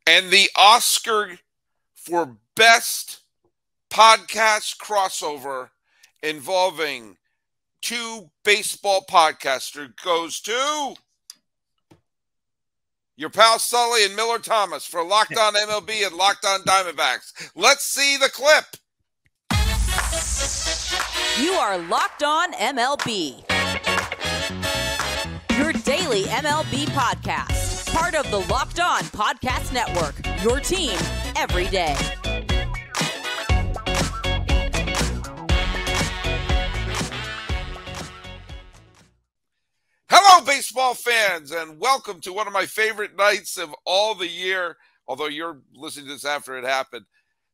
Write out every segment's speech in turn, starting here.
And the Oscar for Best Podcast Crossover involving two baseball podcasters goes to your pal Sully and Millard Thomas for Locked On MLB and Locked On Diamondbacks. Let's see the clip. You are Locked On MLB, your daily MLB podcast, part of the Locked On Podcast Network, your team every day. Hello, baseball fans, and welcome to one of my favorite nights of all the year, although you're listening to this after it happened.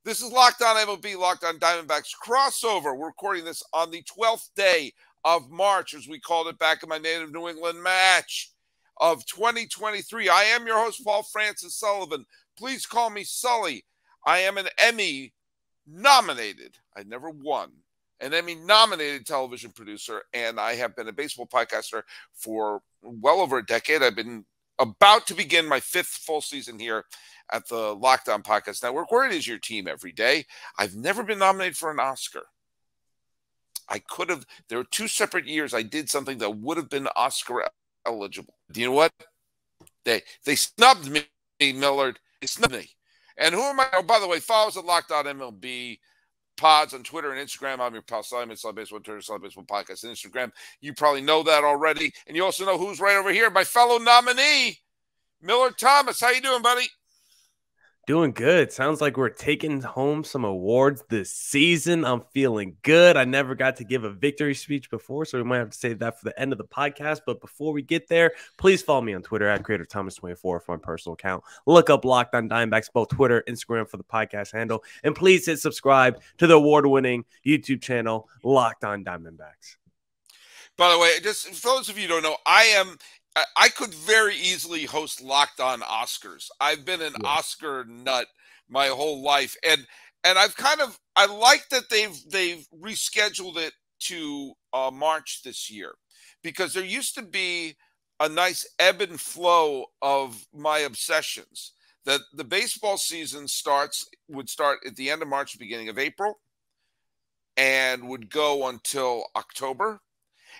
This is Locked On MLB, Locked On Diamondbacks crossover. We're recording this on the 12th day of March, as we called it back in my native New England match of 2023. I am your host, Paul Francis Sullivan. Please call me Sully. I am an Emmy-nominated, I never won, an Emmy-nominated television producer, and I have been a baseball podcaster for well over a decade. I've been about to begin my 5th full season here at the Locked On Podcast Network, where it is your team every day. I've never been nominated for an Oscar. I could have. There were 2 separate years I did something that would have been Oscar eligible. Do you know what? They snubbed me, Millard. They snubbed me. And who am I? Oh, by the way, follow us at Locked On MLB Pods on Twitter and Instagram. I'm your pal Simon, Solid Baseball Twitter, Solid Baseball Podcast, and Instagram. You probably know that already. And you also know who's right over here, my fellow nominee, Millard Thomas. How you doing, buddy? Doing good. Sounds like we're taking home some awards this season. I'm feeling good. I never got to give a victory speech before, so we might have to save that for the end of the podcast. But before we get there, please follow me on Twitter at CreatorThomas24 for my personal account. Look up Locked On Diamondbacks, both Twitter, Instagram for the podcast handle. And please hit subscribe to the award-winning YouTube channel, Locked On Diamondbacks. By the way, just for those of you who don't know, I could very easily host Locked On Oscars. I've been an Oscar nut my whole life, and I like that they've rescheduled it to March this year, because there used to be a nice ebb and flow of my obsessions. That the baseball season would start at the end of March, beginning of April, and would go until October,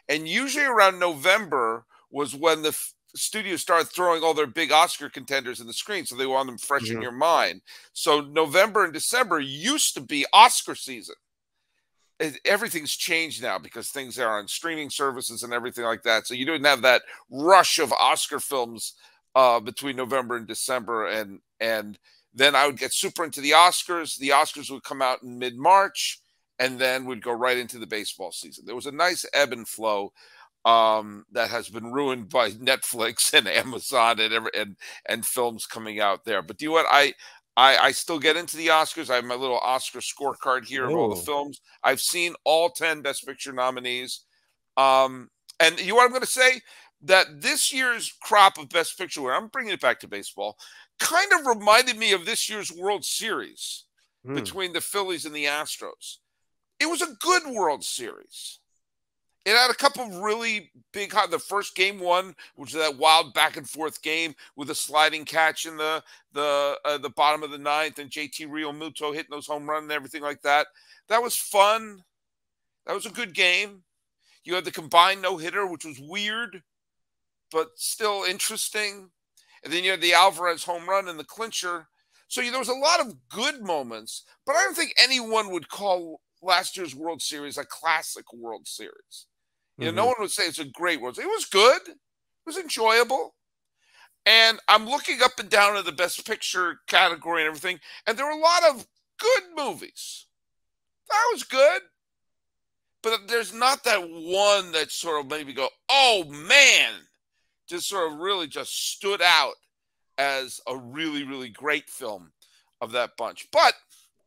and usually around November was when the studios started throwing all their big Oscar contenders in the screen, so they want them fresh in your mind. So November and December used to be Oscar season. Everything's changed now because things are on streaming services and everything like that. So you didn't have that rush of Oscar films between November and December, and then I would get super into the Oscars. The Oscars would come out in mid-March, and then would go right into the baseball season. There was a nice ebb and flow that has been ruined by Netflix and Amazon and films coming out there. But do you know what? I still get into the Oscars. I have my little Oscar scorecard here of all the films. I've seen all 10 Best Picture nominees. And you know what I'm going to say? That this year's crop of Best Picture, where I'm bringing it back to baseball, kind of reminded me of this year's World Series between the Phillies and the Astros. It was a good World Series. It had a couple of really big – the first game one, which was that wild back-and-forth game with a sliding catch in the bottom of the ninth, and JT Realmuto hitting those home runs and everything like that. That was fun. That was a good game. You had the combined no-hitter, which was weird, but still interesting. And then you had the Alvarez home run and the clincher. So there was a lot of good moments, but I don't think anyone would call last year's World Series a classic World Series. You know, no one would say it's a great World Series. It was good. It was enjoyable. And I'm looking up and down at the Best Picture category and everything, and there were a lot of good movies. That was good. But there's not that one that sort of made me go, oh, man, just sort of really just stood out as a really, really great film of that bunch. But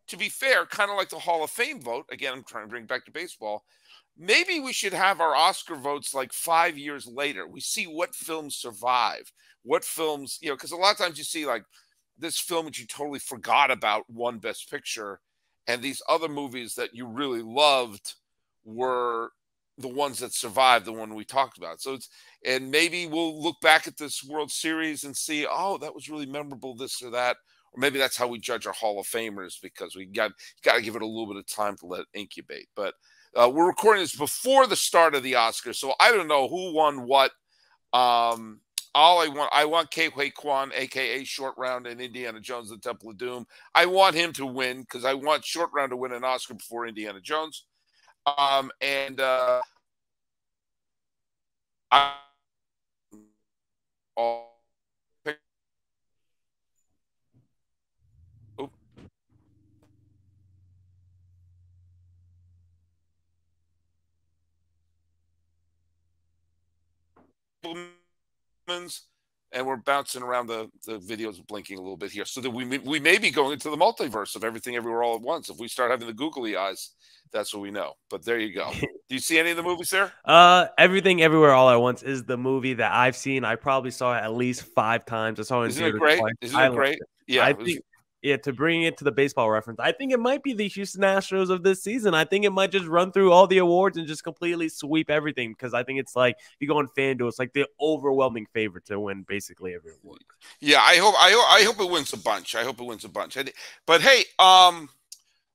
to be fair, kind of like the Hall of Fame vote, again, I'm trying to bring it back to baseball, maybe we should have our Oscar votes like 5 years later. We see what films survive, what films, because a lot of times you see like this film that you totally forgot about won Best Picture, and these other movies that you really loved were the ones that survived, the one we talked about. So and maybe we'll look back at this World Series and see, oh, that was really memorable, this or that, Or maybe that's how we judge our Hall of Famers, because we got to give it a little bit of time to let it incubate. But we're recording this before the start of the Oscars, so I don't know who won what. I want Ke Kwan, aka Short Round, in Indiana Jones and the Temple of Doom. I want him to win because I want Short Round to win an Oscar before Indiana Jones. And we're bouncing around the videos, blinking a little bit here, so that we may be going into the multiverse of Everything Everywhere All at Once. If we start having the googly eyes, that's what we know. But there you go. Do you see any of the movies there? Everything Everywhere All at Once is the movie that I've seen. I probably saw it at least 5 times. I saw it in Isn't it great? twice. Isn't it great? Yeah, I think. Yeah, to bring it to the baseball reference, I think it might be the Houston Astros of this season. I think it might just run through all the awards and just completely sweep everything, because I think it's like, if you go on FanDuel, it's like the overwhelming favorite to win basically every award. Yeah, I hope it wins a bunch. I hope it wins a bunch. But hey, I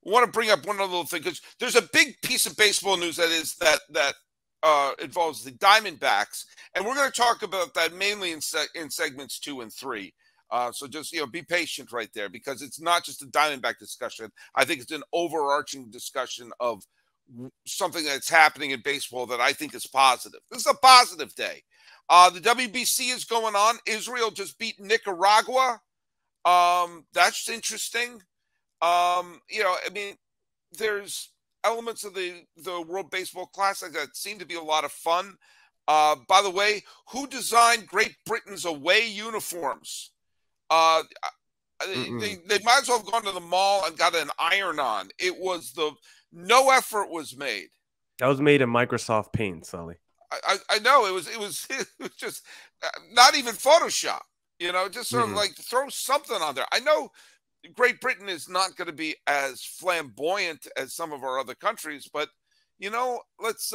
want to bring up one other little thing, because there's a big piece of baseball news that involves the Diamondbacks, and we're going to talk about that mainly in segments 2 and 3. So just, be patient right there, because it's not just a Diamondback discussion. I think it's an overarching discussion of something that's happening in baseball that I think is positive. This is a positive day. The WBC is going on. Israel just beat Nicaragua. That's interesting. There's elements of the World Baseball Classic that seem to be a lot of fun. By the way, who designed Great Britain's away uniforms? They might as well have gone to the mall and got an iron-on. It was no effort was made. That was made in Microsoft Paint, Sully. I know it was just not even Photoshop. Just sort of like throw something on there. I know Great Britain is not going to be as flamboyant as some of our other countries, but let's.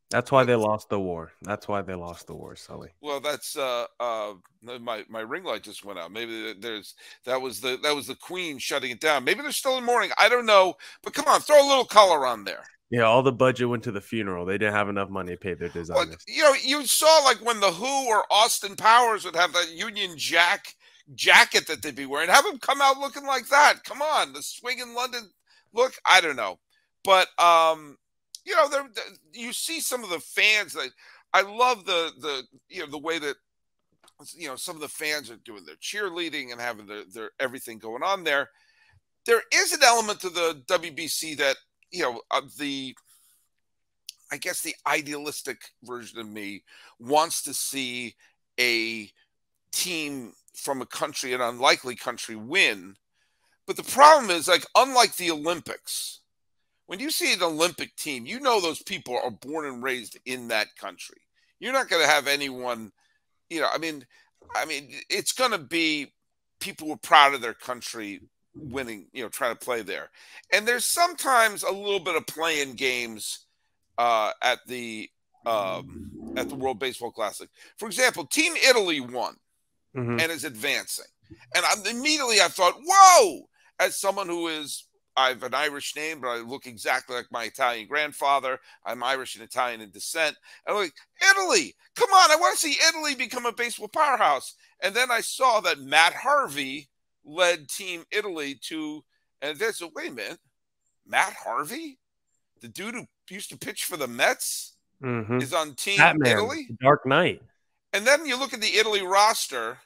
That's why they lost the war. That's why they lost the war, Sully. Well, that's my ring light just went out. Maybe that was the Queen shutting it down. Maybe they're still in mourning. I don't know. But come on, throw a little color on there. Yeah, all the budget went to the funeral. They didn't have enough money to pay their designers. Well, you saw like when the Who or Austin Powers would have that Union Jack jacket that they'd be wearing. Have them come out looking like that. Come on, the swing in London look. I don't know, but you see some of the fans. I love the way that some of the fans are doing their cheerleading and having their everything going on there. There is an element to the WBC that I guess the idealistic version of me wants to see a team from a country, an unlikely country, win. But the problem is, like, unlike the Olympics, when you see an Olympic team, those people are born and raised in that country. You're not going to have anyone, it's going to be people who are proud of their country winning, trying to play there. And there's sometimes a little bit of playing games at the World Baseball Classic. For example, Team Italy won and is advancing. And immediately I thought, whoa, as someone I have an Irish name, but I look exactly like my Italian grandfather. I'm Irish and Italian in descent. And I'm like, Italy, come on, I want to see Italy become a baseball powerhouse. And then I saw that Matt Harvey led Team Italy and there's wait a minute, Matt Harvey, the dude who used to pitch for the Mets, is on Team Italy? Dark Knight. And then you look at the Italy roster,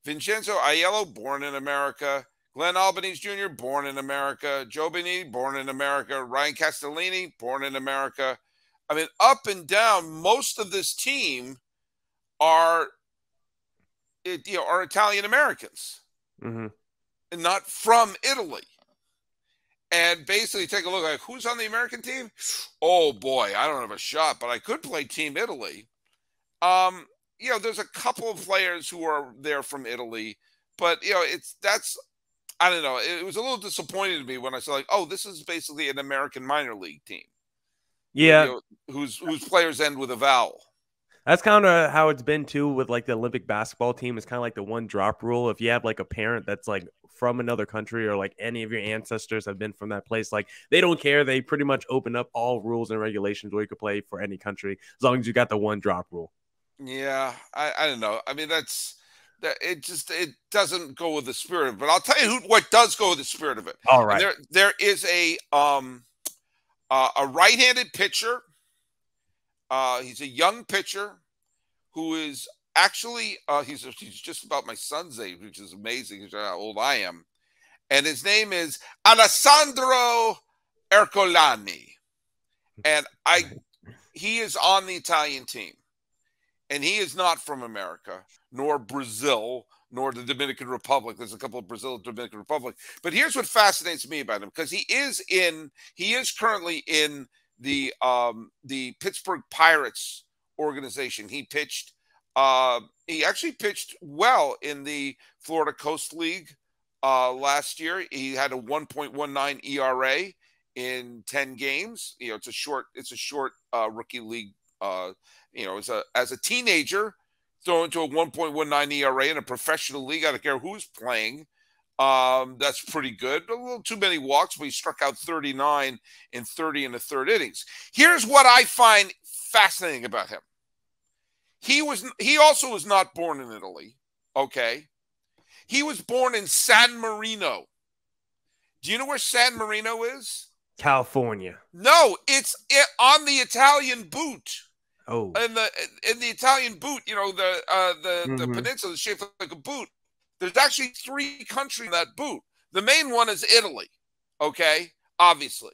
Vincenzo Aiello, born in America, Glenn Albanese Jr., born in America, Joe Benini, born in America, Ryan Castellini, born in America. I mean, up and down, most of this team are Italian Americans and not from Italy. And basically take a look like who's on the American team. Oh boy, I don't have a shot, but I could play Team Italy. There's a couple of players who are there from Italy, but I don't know. It was a little disappointing to me when I saw this is basically an American minor league team. Yeah, whose players end with a vowel. That's kind of how it's been too with like the Olympic basketball team. It's kind of like the one drop rule. If you have like a parent that's like from another country or like any of your ancestors have been from that place, like they don't care. They pretty much open up all rules and regulations where you could play for any country as long as you got the one drop rule. Yeah, I don't know. I mean, it doesn't go with the spirit of it. But I'll tell you what does go with the spirit of it. All right. And there is a right-handed pitcher. He's a young pitcher who is actually he's just about my son's age, which is amazing. He's how old I am, and his name is Alessandro Ercolani, and he is on the Italian team. And he is not from America, nor Brazil, nor the Dominican Republic. There's a couple of Brazil and Dominican Republic. But here's what fascinates me about him, because he is currently in the Pittsburgh Pirates organization. He actually pitched well in the Florida Coast League last year. He had a 1.19 ERA in 10 games. You know, it's a short rookie league. You know, as a teenager, thrown into a 1.19 ERA in a professional league, I don't care who's playing. That's pretty good. A little too many walks, but he struck out 39 in 30 in the third innings. Here's what I find fascinating about him. He also was not born in Italy. Okay. He was born in San Marino. Do you know where San Marino is? California. No, it's on the Italian boot. Oh, in the Italian boot, you know, the peninsula is shaped like a boot. There's actually 3 countries in that boot. The main one is Italy, okay, obviously.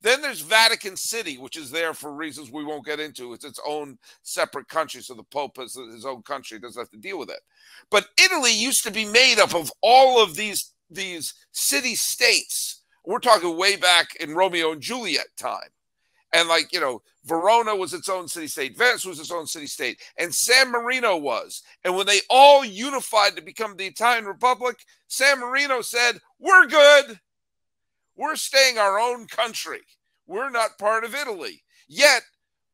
Then there's Vatican City, which is there for reasons we won't get into. It's its own separate country, so the Pope is his own country, doesn't have to deal with it. But Italy used to be made up of all of these city-states. We're talking way back in Romeo and Juliet time. And like, you know, Verona was its own city-state. Venice was its own city-state. And San Marino was. And when they all unified to become the Italian Republic, San Marino said, we're good. We're staying our own country. We're not part of Italy. Yet,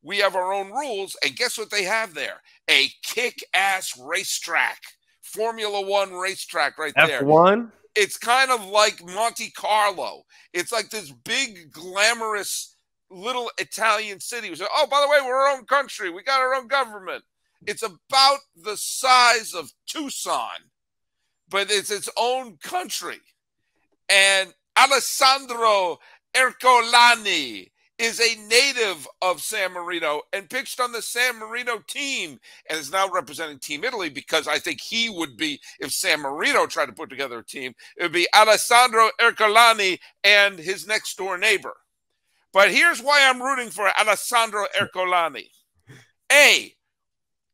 we have our own rules. And guess what they have there? A kick-ass racetrack. Formula One racetrack right there. F1? It's kind of like Monte Carlo. It's like this big, glamorous little Italian city. We say, oh, by the way, we're our own country. We got our own government. It's about the size of Tucson, but it's its own country. And Alessandro Ercolani is a native of San Marino and pitched on the San Marino team and is now representing Team Italy, because I think he would be, if San Marino tried to put together a team, it would be Alessandro Ercolani and his next door neighbor. But here's why I'm rooting for Alessandro Ercolani. A,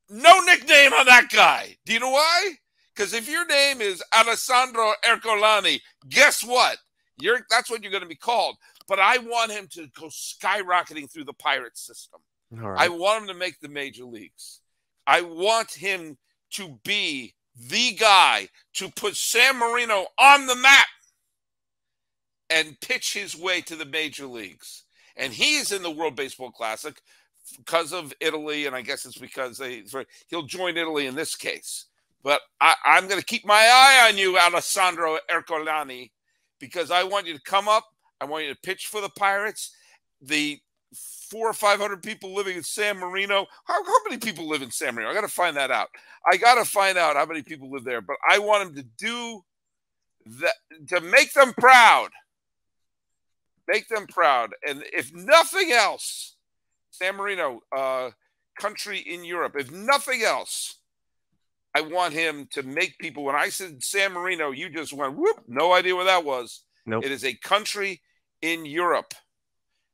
no nickname on that guy. Do you know why? Because if your name is Alessandro Ercolani, guess what? That's what you're going to be called. But I want him to go skyrocketing through the Pirates system. All right. I want him to make the major leagues. I want him to be the guy to put San Marino on the map and pitch his way to the major leagues. And he's in the World Baseball Classic because of Italy, and I guess it's because he'll join Italy in this case. But I'm going to keep my eye on you, Alessandro Ercolani, because I want you to come up. I want you to pitch for the Pirates. The 400 or 500 people living in San Marino. How many people live in San Marino? I got to find that out. I got to find out how many people live there. But I want him to do that, to make them proud. Make them proud. And if nothing else, San Marino, country in Europe, if nothing else, I want him to make people, when I said San Marino, you just went, whoop, no idea where that was. Nope. It is a country in Europe.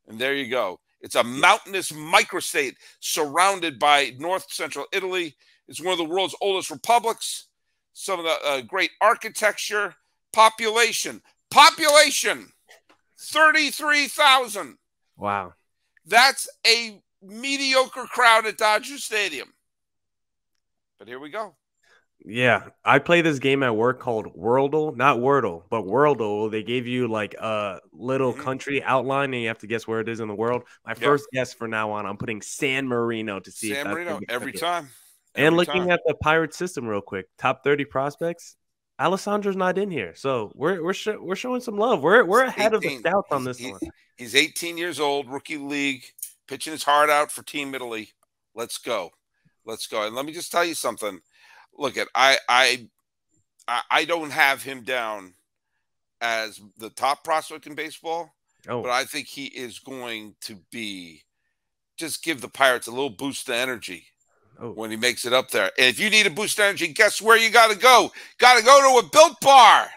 And there you go. It's a mountainous microstate surrounded by north central Italy. It's one of the world's oldest republics. Some of the great architecture. Population, 33,000. Wow. That's a mediocre crowd at Dodger Stadium. But here we go. Yeah, I play this game at work called Wordle, not Wordle, but Wordle. They gave you like a little country outline, and you have to guess where it is in the world. My first guess for now on, I'm putting San Marino to see if San that's Marino every time. And looking at the Pirate system real quick, top 30 prospects, Alessandro's not in here, so we're showing some love. We're ahead of the scouts on this one. He's 18 years old, rookie league, pitching his heart out for Team Italy. Let's go. And let me just tell you something. Look, I don't have him down as the top prospect in baseball, but I think he is going to be just give the Pirates a little boost of energy when he makes it up there. And if you need a boost of energy, guess where you got to go? Got to go to a Built Bar.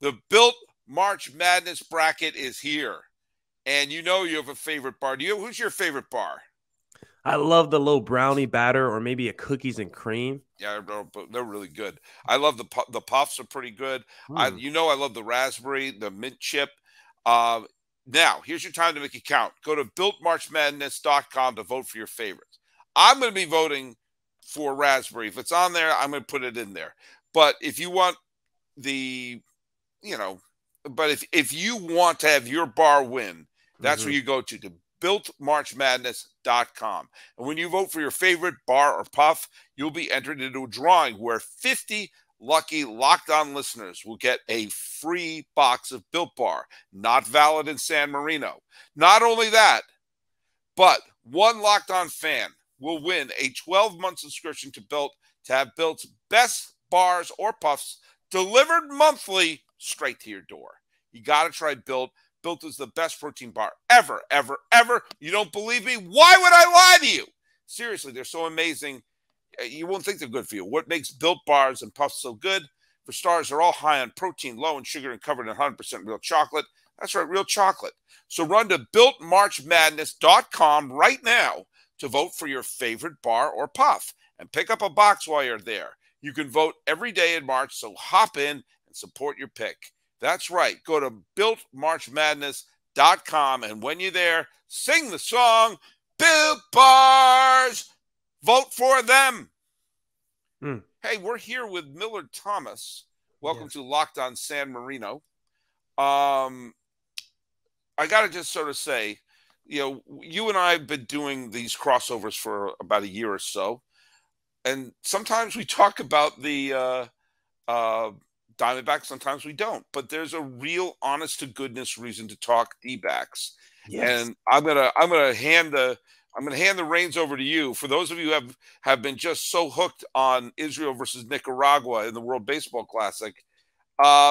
The Built March Madness bracket is here, and you know you have a favorite bar. Who's your favorite bar? I love the little brownie batter or maybe a cookies and cream. Yeah, they're really good. I love the puffs are pretty good. I love the raspberry, the mint chip. Now, here's your time to make it count. Go to builtmarchmadness.com to vote for your favorites. I'm going to be voting for raspberry. If it's on there, I'm going to put it in there. But if you want if you want to have your bar win, that's where you go to builtmarchmadness.com. And when you vote for your favorite bar or puff, you'll be entered into a drawing where 50 lucky Locked On listeners will get a free box of Built Bar, not valid in San Marino. Not only that, but one Locked On fan will win a 12-month subscription to Built to have Built's best bars or puffs delivered monthly straight to your door. You got to try Built. Built is the best protein bar ever, ever, ever. You don't believe me? Why would I lie to you? Seriously, they're so amazing. You won't think they're good for you. What makes Built bars and puffs so good? For starters, they're all high on protein, low in sugar, and covered in 100% real chocolate. That's right, real chocolate. So run to builtmarchmadness.com right now to vote for your favorite bar or puff and pick up a box while you're there. You can vote every day in March, so hop in and support your pick. That's right. Go to builtmarchmadness.com, and when you're there, sing the song, Built Bars. Vote for them. Hey, we're here with Millard Thomas. Welcome to Locked On San Marino. I got to just sort of say, you and I have been doing these crossovers for about a year or so, and sometimes we talk about the Diamondbacks, sometimes we don't, but there's a real honest to goodness reason to talk D-backs. Yes. And I'm gonna hand the reins over to you. For those of you who have been just so hooked on Israel versus Nicaragua in the World Baseball Classic,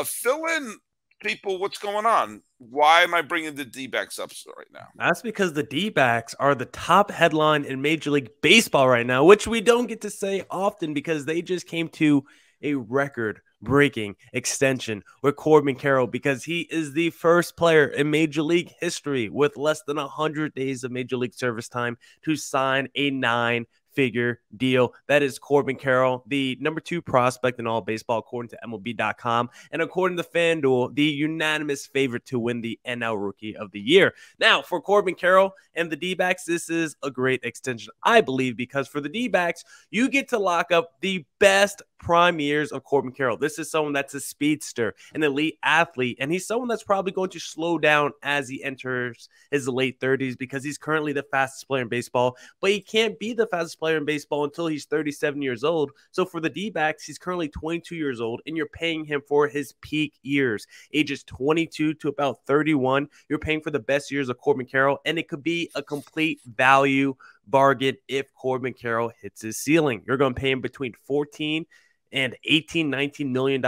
fill in people what's going on. Why am I bringing the D-backs up right now? That's because the D-backs are the top headline in Major League Baseball right now, which we don't get to say often because they just came to a record-breaking extension with Corbin Carroll because he is the first player in Major League history with less than 100 days of Major League service time to sign a 9-figure deal. That is Corbin Carroll, the number 2 prospect in all baseball, according to MLB.com. And according to FanDuel, the unanimous favorite to win the NL Rookie of the Year. Now, for Corbin Carroll and the D-backs, this is a great extension, I believe, because for the D-backs, you get to lock up the best prime years of Corbin Carroll. This is someone that's a speedster, an elite athlete, and he's someone that's probably going to slow down as he enters his late 30s because he's currently the fastest player in baseball, but he can't be the fastest player in baseball until he's 37 years old. So for the D-backs, he's currently 22 years old, and you're paying him for his peak years, ages 22 to about 31. You're paying for the best years of Corbin Carroll, and it could be a complete value bargain if Corbin Carroll hits his ceiling. You're going to pay him between $14 and $19 million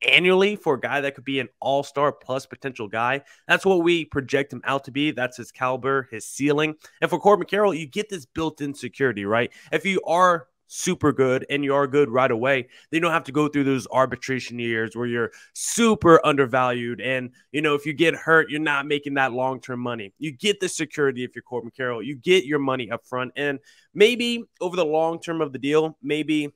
annually for a guy that could be an all-star plus potential guy. That's what we project him out to be. That's his caliber, his ceiling. And for Corbin Carroll, you get this built-in security, right? If you are super good and you are good right away, then you don't have to go through those arbitration years where you're super undervalued. And, if you get hurt, you're not making that long-term money. You get the security if you're Corbin Carroll. You get your money up front. And maybe over the long term of the deal, maybe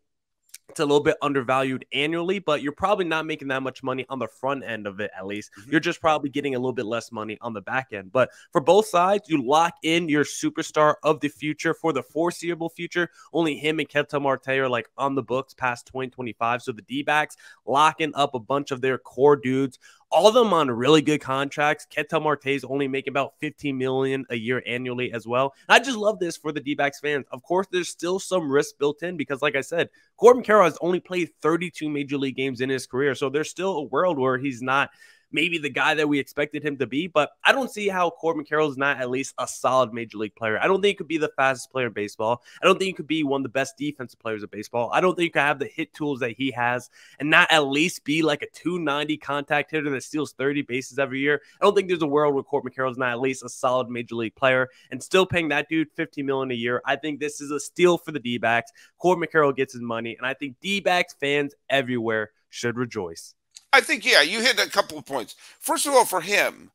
It's a little bit undervalued annually, but you're probably not making that much money on the front end of it, at least. You're just probably getting a little bit less money on the back end. But for both sides, you lock in your superstar of the future for the foreseeable future. Only him and Ketel Marte are like on the books past 2025. So the D-backs locking up a bunch of their core dudes, all of them on really good contracts. Ketel Marte is only making about $15 million a year annually as well. I just love this for the D-backs fans. Of course, there's still some risk built in because, like I said, Corbin Carroll has only played 32 major league games in his career. So there's still a world where he's not maybe the guy that we expected him to be, but I don't see how Corbin Carroll is not at least a solid major league player. I don't think he could be the fastest player in baseball. I don't think he could be one of the best defensive players of baseball. I don't think he could have the hit tools that he has and not at least be like a 290 contact hitter that steals 30 bases every year. I don't think there's a world where Corbin Carroll is not at least a solid major league player, and still paying that dude $50 million a year. I think this is a steal for the D-backs. Corbin Carroll gets his money, and I think D-backs fans everywhere should rejoice. I think, yeah, you hit a couple of points. First of all, for him,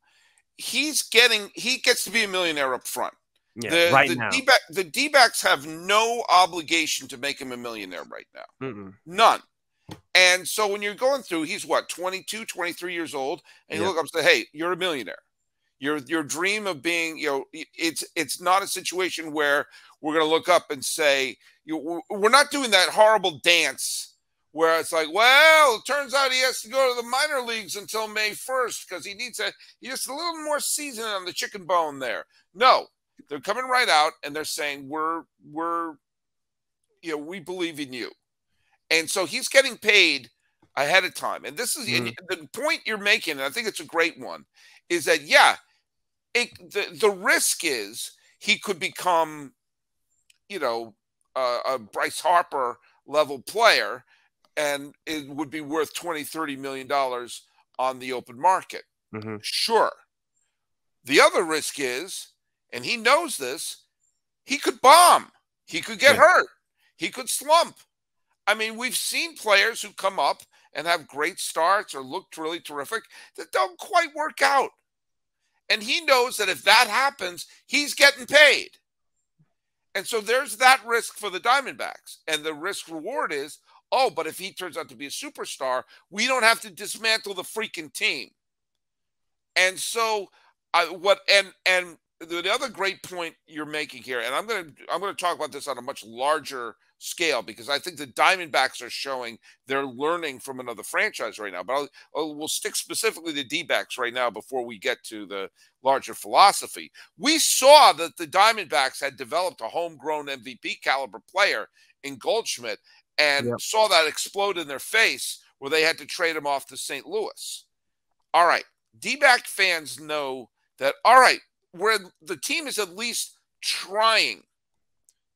he gets to be a millionaire up front. Yeah, now. The D-backs have no obligation to make him a millionaire right now. None. And so when you're going through, he's what, 22, 23 years old, and you look up and say, hey, you're a millionaire. Your dream of being, it's not a situation where we're going to look up and say, we're not doing that horrible dance where it's like, well, it turns out he has to go to the minor leagues until May 1st because he needs a little more seasoning on the chicken bone there. No, they're coming right out and they're saying, we believe in you. And so he's getting paid ahead of time. And this is the point you're making, and I think it's a great one, is that, the risk is he could become, a Bryce Harper level player, and it would be worth $20-30 million on the open market. Sure. The other risk is, and he knows this, he could bomb. He could get hurt. He could slump. I mean, we've seen players who come up and have great starts or looked really terrific that don't quite work out. And he knows that if that happens, he's getting paid. And so there's that risk for the Diamondbacks. And the risk reward is, but if he turns out to be a superstar, we don't have to dismantle the freaking team. And so the other great point you're making here, and I'm going to talk about this on a much larger scale because I think the Diamondbacks are showing they're learning from another franchise right now. But we'll stick specifically to D-backs right now before we get to the larger philosophy. We saw that the Diamondbacks had developed a homegrown MVP caliber player in Goldschmidt, and saw that explode in their face where they had to trade him off to St. Louis. All right. D-back fans know that, all right, where the team is at least trying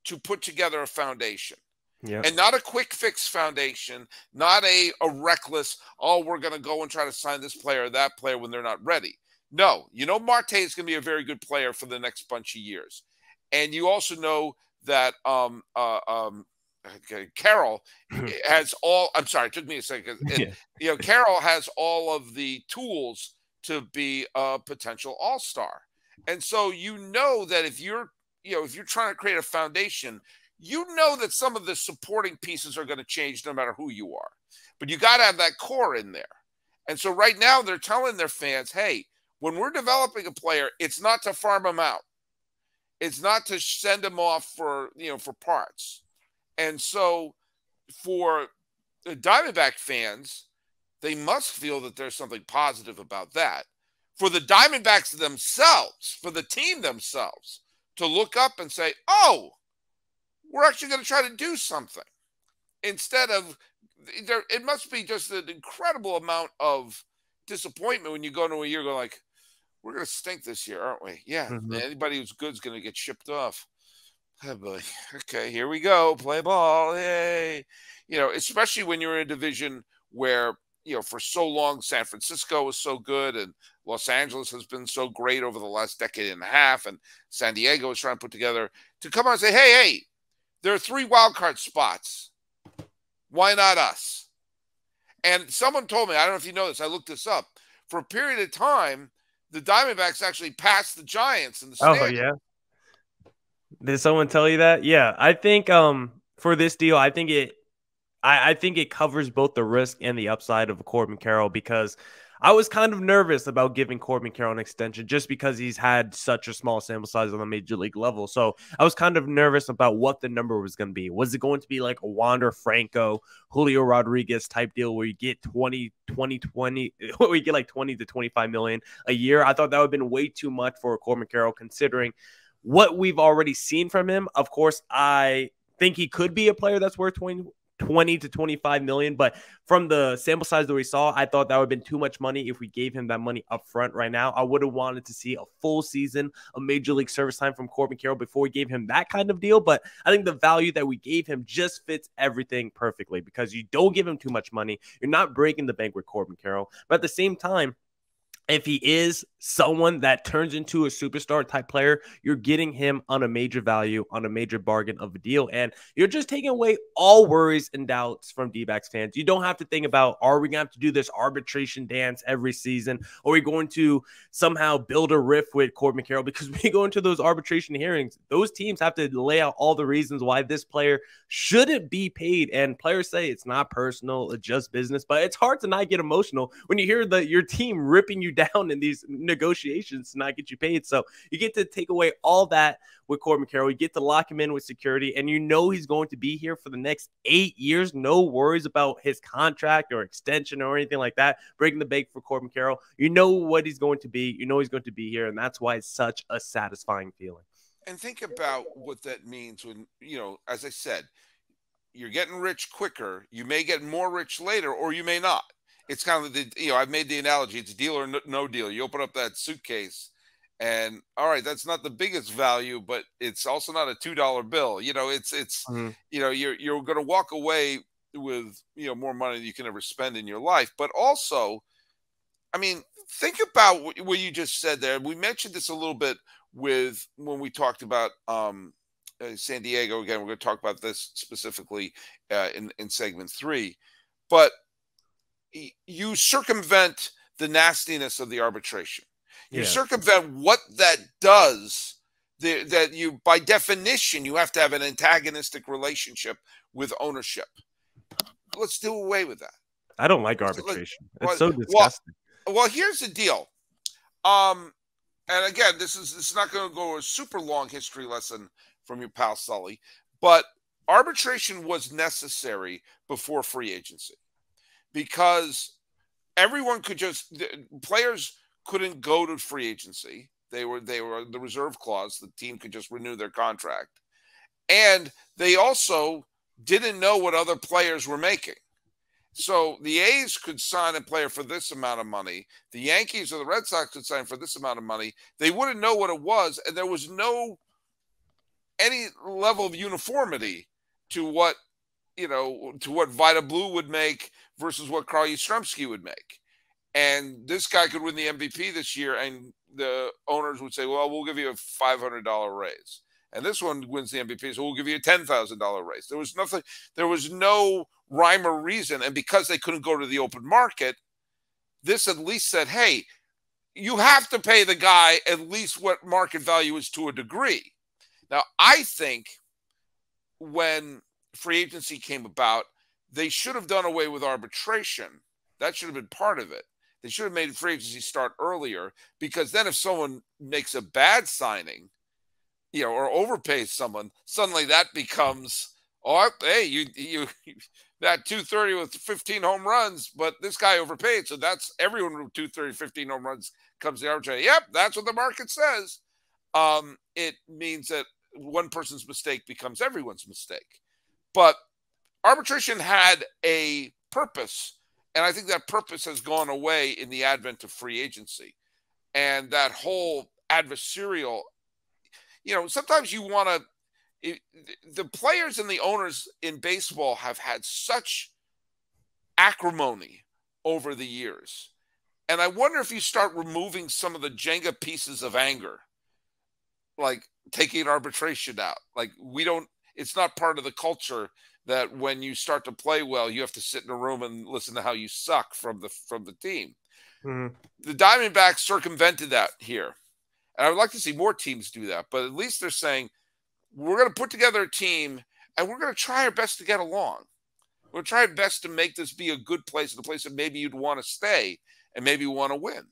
to put together a foundation. And not a quick fix foundation, not a reckless, we're going to go and try to sign this player or that player when they're not ready. No, Marte is going to be a very good player for the next bunch of years. And you also know that Carroll has all, I'm sorry, it took me a second. Carroll has all of the tools to be a potential all-star. And so that if you're trying to create a foundation, that some of the supporting pieces are going to change no matter who you are. But you got to have that core in there. And so right now they're telling their fans, hey, when we're developing a player, it's not to farm them out. It's not to send them off for parts. And so for the Diamondback fans, they must feel that there's something positive about that. For the Diamondbacks themselves, for the team themselves, to look up and say, we're actually going to try to do something. Instead of, it must be just an incredible amount of disappointment when you go into a year going like, we're going to stink this year, aren't we? Yeah, anybody who's good is going to get shipped off. Oh boy. Okay, here we go. Play ball. Yay. Especially when you're in a division where, for so long, San Francisco was so good and Los Angeles has been so great over the last decade and a half, and San Diego is trying to put together to come out and say, hey, there are 3 wild card spots. Why not us? And someone told me, I don't know if you know this, I looked this up. For a period of time, the Diamondbacks actually passed the Giants in the standings. Oh, yeah. Did someone tell you that? Yeah, I think for this deal, I think I think it covers both the risk and the upside of Corbin Carroll, because I was kind of nervous about giving Corbin Carroll an extension just because he's had such a small sample size on the major league level. So I was kind of nervous about what the number was going to be. Was it going to be like a Wander Franco, Julio Rodriguez type deal where you get 20, where you get like 20 to 25 million a year? I thought that would have been way too much for Corbin Carroll considering what we've already seen from him. Of course, I think he could be a player that's worth 20 to 25 million, but from the sample size that we saw, I thought that would have been too much money if we gave him that money up front right now. I would have wanted to see a full season of major league service time from Corbin Carroll before we gave him that kind of deal, but I think the value that we gave him just fits everything perfectly because you don't give him too much money. You're not breaking the bank with Corbin Carroll, but at the same time, if he is someone that turns into a superstar type player, you're getting him on a major value, on a major bargain of a deal. And you're just taking away all worries and doubts from D-backs fans. You don't have to think about, are we going to have to do this arbitration dance every season? Are we going to somehow build a rift with Corbin Carroll? Because when you go into those arbitration hearings, those teams have to lay out all the reasons why this player shouldn't be paid. And players say it's not personal, it's just business. But it's hard to not get emotional when you hear that your team ripping you down in these negotiations to not get you paid. So you get to take away all that with Corbin Carroll. You get to lock him in with security, and you know he's going to be here for the next 8 years. No worries about his contract or extension or anything like that. Breaking the bank for Corbin Carroll. You know what he's going to be. You know he's going to be here, and that's why it's such a satisfying feeling. And think about what that means when, as I said, you're getting rich quicker. You may get more rich later, or you may not. It's kind of I've made the analogy. It's deal or no deal. You open up that suitcase and all right, that's not the biggest value, but it's also not a $2 bill. It's you're going to walk away with, more money than you can ever spend in your life. But also, I mean, think about what you just said there. We mentioned this a little bit when we talked about San Diego. Again, we're going to talk about this specifically in segment 3, but you circumvent the nastiness of the arbitration. You circumvent what that does. That you, by definition, you have to have an antagonistic relationship with ownership. Let's do away with that. I don't like arbitration. It's so disgusting. Well, here's the deal. And again, this is not going to go a super long history lesson from your pal Sully, but arbitration was necessary before free agency. Because everyone players couldn't go to free agency. They were the reserve clause. The team could just renew their contract. And they also didn't know what other players were making. So the A's could sign a player for this amount of money. The Yankees or the Red Sox could sign for this amount of money. They wouldn't know what it was. And there was any level of uniformity to what Vida Blue would make versus what Carl Yastrzemski would make. And this guy could win the MVP this year, and the owners would say, well, we'll give you a $500 raise. And this one wins the MVP, so we'll give you a $10,000 raise. There was no rhyme or reason. And because they couldn't go to the open market, this at least said, hey, you have to pay the guy at least what market value is to a degree. Now, I think when free agency came about, they should have done away with arbitration. That should have been part of it. They should have made free agency start earlier, because then if someone makes a bad signing, or overpays someone, suddenly that becomes, hey, you that 230 with 15 home runs, but this guy overpaid. So that's everyone with 230, 15 home runs comes to the arbitration. Yep, that's what the market says. It means that one person's mistake becomes everyone's mistake. But arbitration had a purpose, and I think that purpose has gone away in the advent of free agency. And that whole adversarial, sometimes you want to – the players and the owners in baseball have had such acrimony over the years. And I wonder if you start removing some of the Jenga pieces of anger, like taking arbitration out. Like it's not part of the culture that when you start to play well, you have to sit in a room and listen to how you suck from the team. Mm-hmm. The Diamondbacks circumvented that here. And I would like to see more teams do that. But at least they're saying, we're going to put together a team and we're going to try our best to get along. We'll try our best to make this be a good place, a place that maybe you'd want to stay and maybe want to win.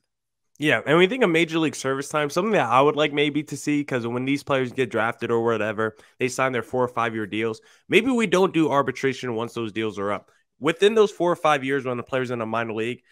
Yeah, and we think of Major League Service time, something that I would like maybe to see, because when these players get drafted or whatever, they sign their 4 or 5 year deals. Maybe we don't do arbitration once those deals are up. Within those 4 or 5 years when the player's in a minor league,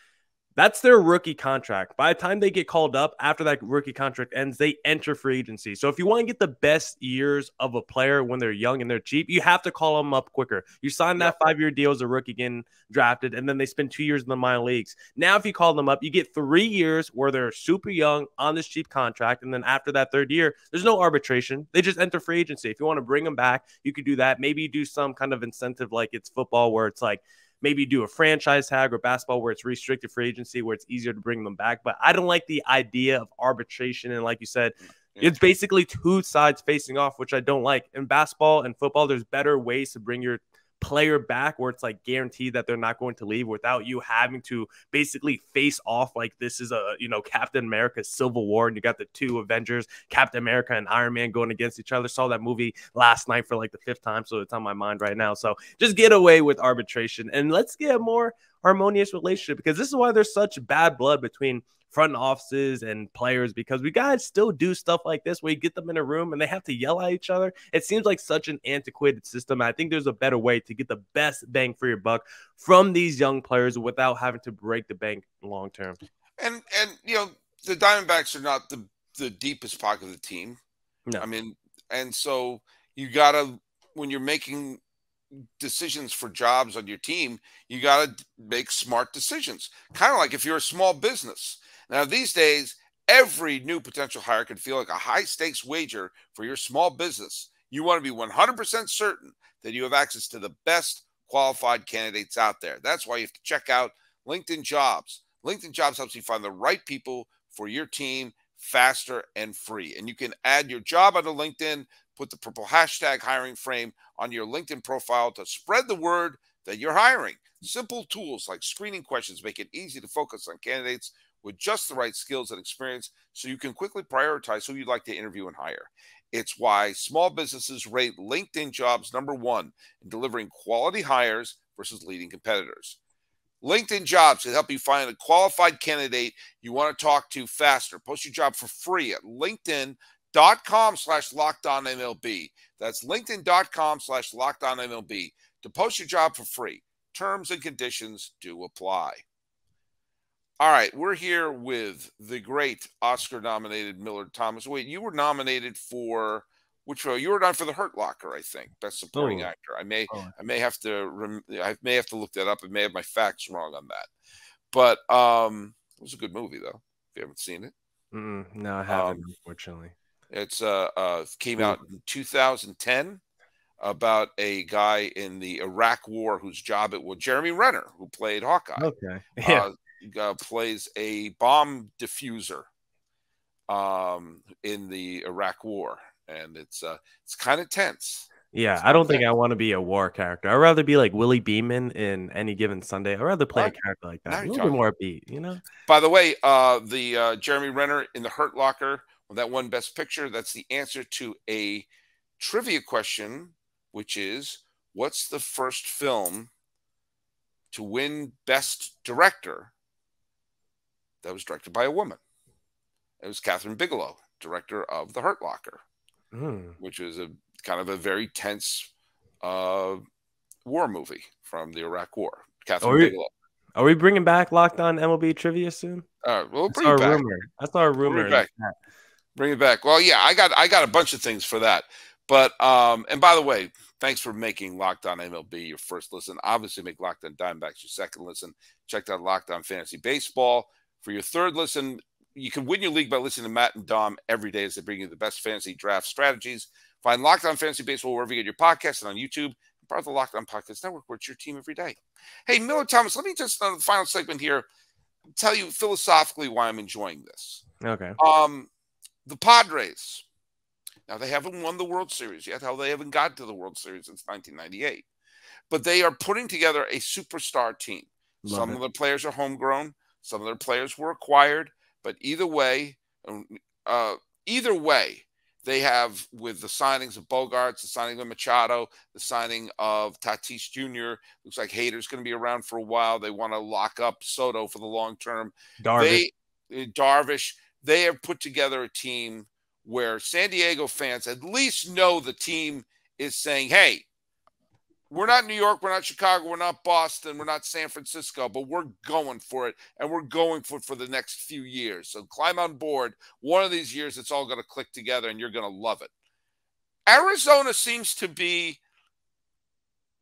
that's their rookie contract. By the time they get called up, after that rookie contract ends, they enter free agency. So if you want to get the best years of a player when they're young and they're cheap, you have to call them up quicker. You sign that 5-year deal as a rookie getting drafted, and then they spend 2 years in the minor leagues. Now, if you call them up, you get 3 years where they're super young on this cheap contract, and then after that 3rd year, there's no arbitration. They just enter free agency. If you want to bring them back, you could do that. Maybe you do some kind of incentive like it's football where it's like, maybe do a franchise tag, or basketball where it's restricted free agency, where it's easier to bring them back. But I don't like the idea of arbitration. And like you said, it's basically 2 sides facing off, which I don't like. In basketball and football, there's better ways to bring your player back where it's like guaranteed that they're not going to leave without you having to basically face off like this is a, Captain America's Civil War, and you got the 2 Avengers, Captain America and Iron Man, going against each other. Saw that movie last night for like the 5th time, so it's on my mind right now. So just get away with arbitration and let's get a more harmonious relationship, because this is why there's such bad blood between front offices and players, because we guys still do stuff like this where you get them in a room and they have to yell at each other. It seems like such an antiquated system. I think there's a better way to get the best bang for your buck from these young players without having to break the bank long term. And the Diamondbacks are not the deepest pocket of the team. No. I mean, and so you gotta, when you're making decisions for jobs on your team, you got to make smart decisions. Kind of like if you're a small business. Now, these days, every new potential hire can feel like a high-stakes wager for your small business. You want to be 100% certain that you have access to the best qualified candidates out there. That's why you have to check out LinkedIn Jobs. LinkedIn Jobs helps you find the right people for your team faster and free. And you can add your job onto LinkedIn, put the purple hashtag hiring frame on your LinkedIn profile to spread the word that you're hiring. Simple tools like screening questions make it easy to focus on candidates with just the right skills and experience, so you can quickly prioritize who you'd like to interview and hire. It's why small businesses rate LinkedIn Jobs #1 in delivering quality hires versus leading competitors. LinkedIn Jobs can help you find a qualified candidate you want to talk to faster. Post your job for free at LinkedIn.com/LockedOnMLB. That's LinkedIn.com/LockedOnMLB to post your job for free. Terms and conditions do apply. All right, we're here with the great Oscar-nominated Millard Thomas. Wait, you were nominated for which role? You were on for The Hurt Locker, I think, Best Supporting Actor. I may have to look that up. I may have my facts wrong on that, but it was a good movie though. If you haven't seen it, no, I haven't. Unfortunately, it's came out in 2010 about a guy in the Iraq War whose job it was. Jeremy Renner, who played Hawkeye. Okay, yeah. Plays a bomb diffuser in the Iraq War, and it's kind of tense. Yeah, I don't think I want to be a war character. I'd rather be like Willie Beeman in Any Given Sunday. I'd rather play a character like that, a little bit more upbeat, By the way, the Jeremy Renner in The Hurt Locker, that won Best Picture, that's the answer to a trivia question, which is, what's the first film to win Best Director that was directed by a woman? It was Catherine Bigelow, director of The Hurt Locker, which was a kind of a very tense war movie from the Iraq War. Catherine Bigelow. Are we bringing back Locked On MLB trivia soon? We'll bring it back. I saw a rumor. Bring it back. Well, yeah, I got a bunch of things for that. But and by the way, thanks for making Locked On MLB your first listen. Obviously, make Locked On Diamondbacks your second listen. Check out Locked On Fantasy Baseball for your third listen. You can win your league by listening to Matt and Dom every day as they bring you the best fantasy draft strategies. Find Locked On Fantasy Baseball wherever you get your podcasts and on YouTube. Part of the Locked On Podcast Network, where it's your team every day. Hey, Millard Thomas, let me just, on the final segment here, tell you philosophically why I'm enjoying this. Okay. The Padres. Now, they haven't won the World Series yet. They haven't gotten to the World Series since 1998. But they are putting together a superstar team. Some of the players are homegrown. Some of their players were acquired. But either way, they have, with the signings of Bogarts, the signing of Machado, the signing of Tatis Jr., looks like Hader's going to be around for a while. They want to lock up Soto for the long term. Darvish, they have put together a team where San Diego fans at least know the team is saying, hey, we're not New York, we're not Chicago, we're not Boston, we're not San Francisco, but we're going for it, and we're going for it for the next few years. So climb on board. One of these years, it's all going to click together, and you're going to love it. Arizona seems to be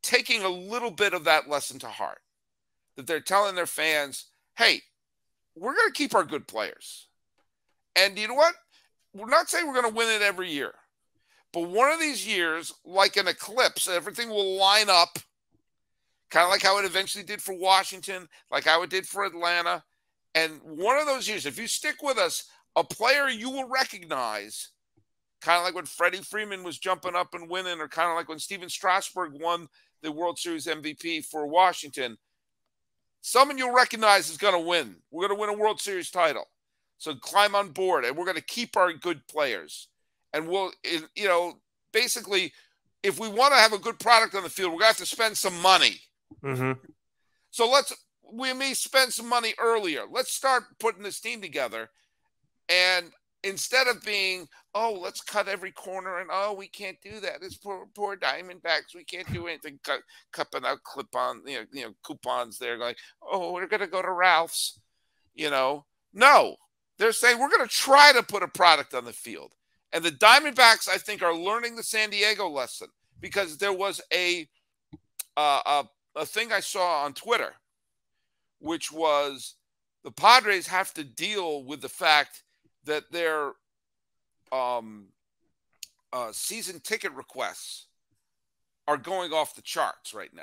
taking a little bit of that lesson to heart, that they're telling their fans, hey, we're going to keep our good players. And you know what? We're not saying we're going to win it every year. But one of these years, like an eclipse, everything will line up, kind of like how it eventually did for Washington, like how it did for Atlanta. And one of those years, if you stick with us, a player you will recognize, kind of like when Freddie Freeman was jumping up and winning, or kind of like when Steven Strasburg won the World Series MVP for Washington, someone you'll recognize is going to win. We're going to win a World Series title. So climb on board, and we're going to keep our good players. And we'll, you know, basically, if we want to have a good product on the field, we're going to have to spend some money. Mm-hmm. So we may spend some money earlier. Let's start putting this team together. And instead of being, oh, let's cut every corner, and oh, we can't do that. It's poor Diamondbacks. We can't do anything. Cupping out clip-on, you know, coupons there. Like, oh, we're going to go to Ralph's. You know, no. They're saying we're going to try to put a product on the field. And the Diamondbacks, I think, are learning the San Diego lesson, because there was a thing I saw on Twitter, which was the Padres have to deal with the fact that their season ticket requests are going off the charts right now.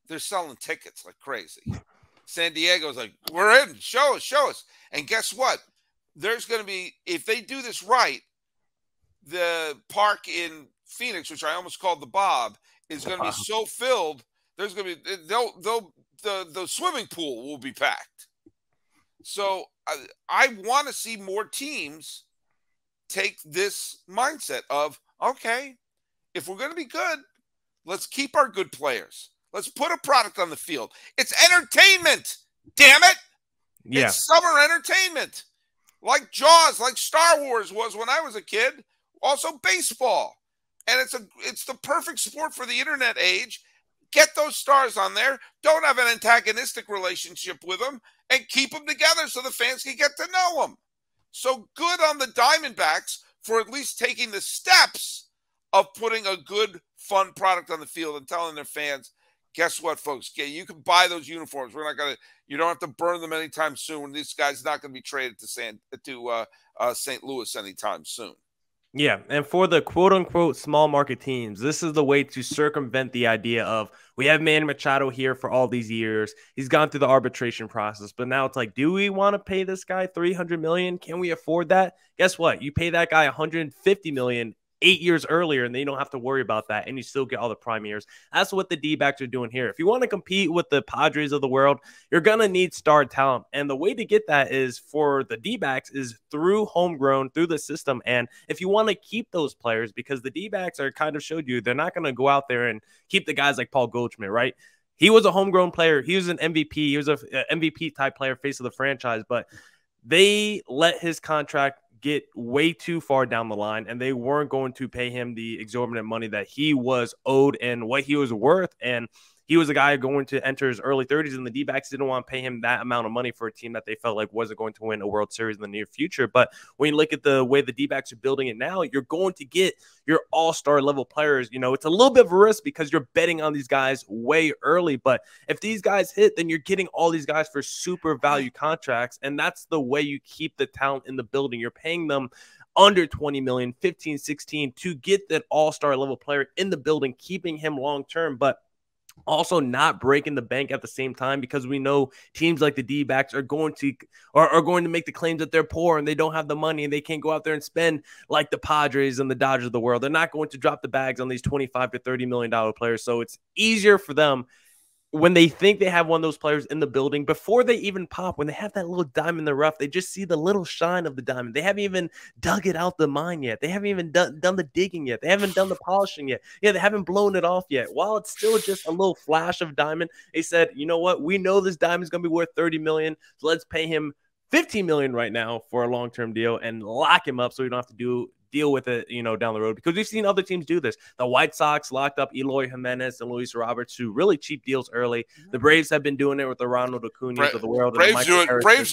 They're selling tickets like crazy. San Diego's like, we're in, show us. And guess what? There's going to be, if they do this right, the park in Phoenix, which I almost called the Bob, is going to be so filled. There's going to be the swimming pool will be packed. So I want to see more teams take this mindset of, okay, if we're going to be good, let's keep our good players. Let's put a product on the field. It's entertainment. Damn it! Yeah. It's summer entertainment, like Jaws, like Star Wars was when I was a kid. Also baseball. And it's the perfect sport for the internet age. Get those stars on there. Don't have an antagonistic relationship with them, and keep them together so the fans can get to know them. So good on the Diamondbacks for at least taking the steps of putting a good, fun product on the field and telling their fans, guess what, folks? You can buy those uniforms. You don't have to burn them anytime soon. This guy's not going to be traded to St. Louis anytime soon. Yeah, and for the quote-unquote small market teams, this is the way to circumvent the idea of, we have Manny Machado here for all these years. He's gone through the arbitration process, but now it's like, do we want to pay this guy $300 million? Can we afford that? Guess what? You pay that guy $150 million 8 years earlier, and then you don't have to worry about that, and you still get all the prime years. That's what the D-backs are doing here. If you want to compete with the Padres of the world, you're going to need star talent, and the way to get that is for the D-backs is through homegrown, through the system. And if you want to keep those players, because the D-backs are kind of showed you, they're not going to go out there and keep the guys like Paul Goldschmidt, right? He was a homegrown player. He was an MVP. He was a MVP-type player, face of the franchise, but they let his contract get way too far down the line, and they weren't going to pay him the exorbitant money that he was owed and what he was worth. And he was a guy going to enter his early 30s, and the D-backs didn't want to pay him that amount of money for a team that they felt like wasn't going to win a World Series in the near future. But when you look at the way the D-backs are building it now, you're going to get your all-star level players. You know, it's a little bit of a risk because you're betting on these guys way early. But if these guys hit, then you're getting all these guys for super value contracts. And that's the way you keep the talent in the building. You're paying them under 20 million, 15, 16 to get that all-star level player in the building, keeping him long-term. But also not breaking the bank at the same time, because we know teams like the D-backs are going to make the claims that they're poor and they don't have the money and they can't go out there and spend like the Padres and the Dodgers of the world. They're not going to drop the bags on these $25 to $30 million players. So it's easier for them when they think they have one of those players in the building, before they even pop, when they have that little diamond in the rough, they just see the little shine of the diamond. They haven't even dug it out the mine yet. They haven't even done the digging yet. They haven't done the polishing yet. Yeah, they haven't blown it off yet. While it's still just a little flash of diamond, they said, you know what? We know this diamond's going to be worth $30 million, so let's pay him $15 million right now for a long-term deal and lock him up so we don't have to deal with it, down the road, because we've seen other teams do this. The White Sox locked up Eloy Jimenez and Luis Roberts to really cheap deals early. The Braves have been doing it with the Ronald Acuñas of the world. Braves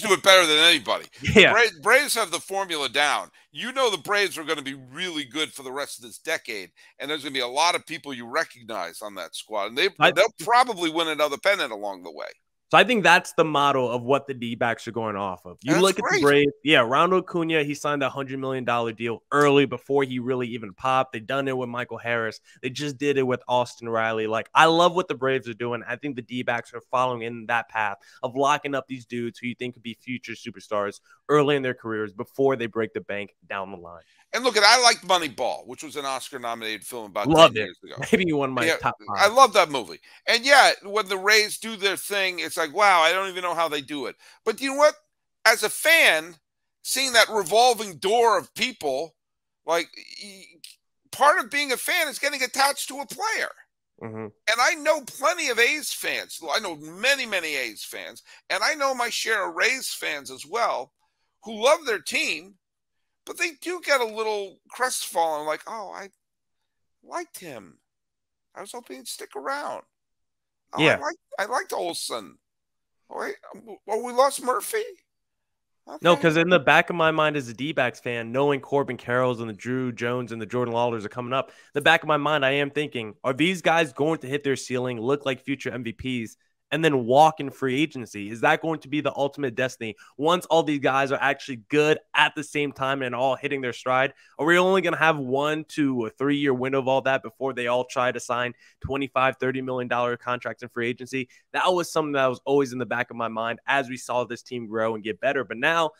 do it better than anybody. Yeah. Braves have the formula down. The Braves are going to be really good for the rest of this decade, and there's going to be a lot of people you recognize on that squad, and they'll probably win another pennant along the way. So I think that's the model of what the D-backs are going off of. You look at the Braves. Yeah, Ronald Acuña, he signed a $100 million deal early before he really even popped. They've done it with Michael Harris. They just did it with Austin Riley. Like, I love what the Braves are doing. I think the D-backs are following in that path of locking up these dudes who you think could be future superstars early in their careers before they break the bank down the line. And look, I liked Moneyball, which was an Oscar-nominated film about 10 years ago. Maybe one of my top 5. I love that movie. And yeah, when the Rays do their thing, it's like, wow, I don't even know how they do it. But you know what? As a fan, seeing that revolving door of people, like, part of being a fan is getting attached to a player. Mm-hmm. And I know plenty of A's fans. I know many, many A's fans. And I know my share of Rays fans as well who love their team. But they do get a little crestfallen, like, oh, I liked him. I was hoping he'd stick around. Oh, yeah. I liked Olsen. Oh, wait, we lost Murphy? Okay. No, because in the back of my mind as a D-backs fan, knowing Corbin Carrolls and the Drew Jones and the Jordan Lawlers are coming up, in the back of my mind, I am thinking, are these guys going to hit their ceiling, look like future MVPs, and then walk in free agency? Is that going to be the ultimate destiny? Once all these guys are actually good at the same time and all hitting their stride, are we only going to have 1 to 3 year window of all that before they all try to sign $25, $30 million contracts in free agency? That was something that was always in the back of my mind as we saw this team grow and get better. But now,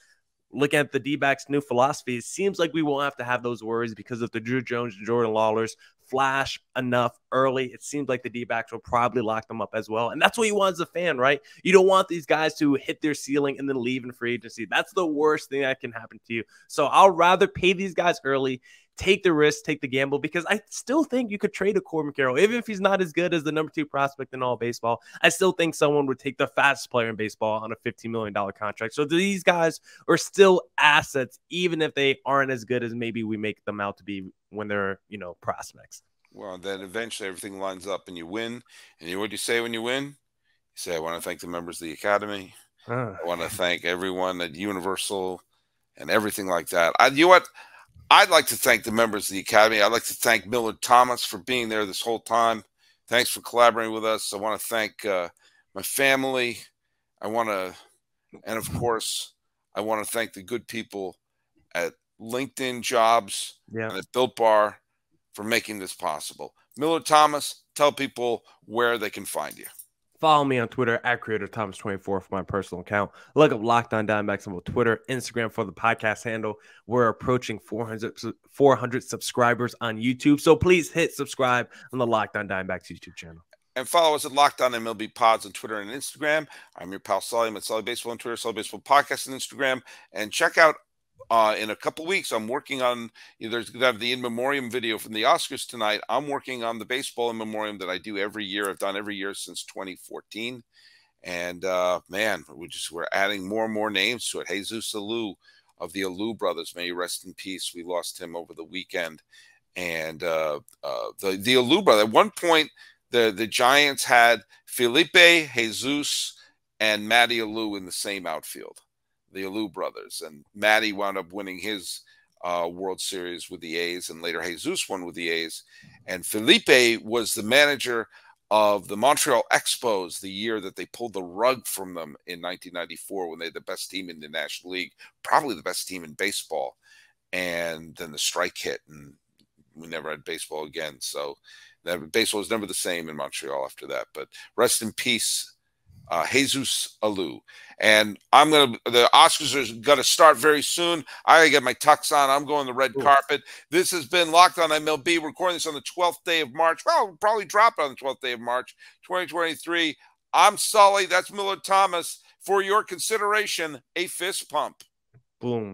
looking at the D-backs' new philosophy, it seems like we won't have to have those worries because of the Drew Jones and Jordan Lawlers flash enough early. It seems like the D-backs will probably lock them up as well. And that's what you want as a fan, right? You don't want these guys to hit their ceiling and then leave in free agency. That's the worst thing that can happen to you. So I'll rather pay these guys early, take the risk, take the gamble, because I still think you could trade a Corbin Carroll. Even if he's not as good as the number 2 prospect in all baseball, I still think someone would take the fastest player in baseball on a $15 million contract. So these guys are still assets, even if they aren't as good as maybe we make them out to be when they're, prospects. Well, then eventually everything lines up and you win. And you know what you say when you win? You say, I want to thank the members of the Academy. I want to thank everyone at Universal and everything like that. You know what? I'd like to thank the members of the Academy. I'd like to thank Millard Thomas for being there this whole time. Thanks for collaborating with us. I want to thank my family. And of course, I want to thank the good people at LinkedIn Jobs and at Built Bar for making this possible. Millard Thomas, tell people where they can find you. Follow me on Twitter at CreatorThomas24 for my personal account. Look up Locked On Diamondbacks on Twitter, Instagram for the podcast handle. We're approaching 400 subscribers on YouTube. So please hit subscribe on the Locked On Diamondbacks YouTube channel. And follow us at Locked On MLB Pods on Twitter and Instagram. I'm your pal Sully. I'm at Sully Baseball on Twitter, Sully Baseball Podcast on Instagram. And check out in a couple weeks, I'm working on, there's going to have the In Memoriam video from the Oscars tonight. I'm working on the baseball In Memoriam that I do every year. I've done every year since 2014. And man, we're adding more and more names to it. Jesus Alou of the Alou brothers, may he rest in peace. We lost him over the weekend. And the Alou brother, at one point, the Giants had Felipe, Jesus, and Matty Alou in the same outfield. The Alou brothers, and Matty wound up winning his World Series with the A's, and later Jesus won with the A's. And Felipe was the manager of the Montreal Expos the year that they pulled the rug from them in 1994 when they had the best team in the National League, probably the best team in baseball. And then the strike hit, and we never had baseball again. So baseball was never the same in Montreal after that. But rest in peace, Jesus Alou. And the Oscars are going to start very soon. I got to get my tux on. I'm going the red carpet. This has been Locked On MLB. We're recording this on the 12th day of March. Well, we'll probably drop it on the 12th day of March, 2023. I'm Sully. That's Millard Thomas. For your consideration, a fist pump. Boom.